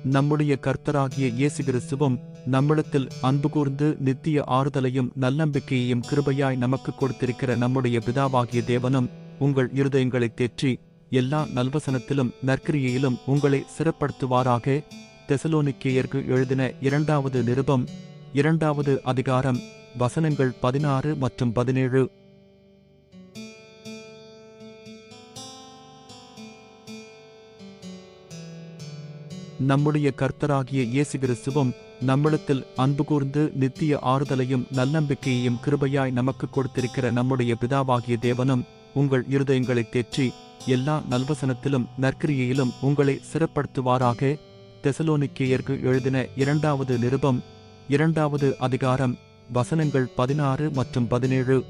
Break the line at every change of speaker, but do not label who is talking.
நம்முடைய கர்த்தராகிய இயேசு கிறிஸ்துவும் நம்மிடத்தில் அன்பு கூர்ந்து நித்திய ஆறுதலையும் நல்நம்பிக்கையையும் கிருபையாய் நமக்கு கொடுத்திருக்கிற நம்முடைய பிதாவாகிய தேவனும் உங்கள் இருதயங்களைத் தேற்றி எல்லா நல்வசனத்திலும் நற்கிரியையிலும் உங்களை சிறப்படுத்துவாராக. தெசலோனிக்கேயருக்கு எழுதின 2வது நிருபம் 2வது அதிகாரம் வசனங்கள் 16 மற்றும் 17. நம்முடைய கர்த்தராகிய இயேசு கிறிஸ்துவும் நம்மிடத்தில் அன்பு கூர்ந்து நித்திய ஆறுதலையும் நல்நம்பிக்கையையும் கிருபையாய் நமக்கு கொடுத்திருக்கிற நம்முடைய பிதாவாகிய தேவனும் உங்கள் இருதயங்களைத் தேற்றி எல்லா நல்வசனத்திலும் நற்கிரியையிலும் உங்களை சிறப்படுத்துவாராக. தெசலோனிக்கேயருக்கு எழுதின 2வது நிருபம் 2வது அதிகாரம் வசனங்கள் 16 மற்றும் 17.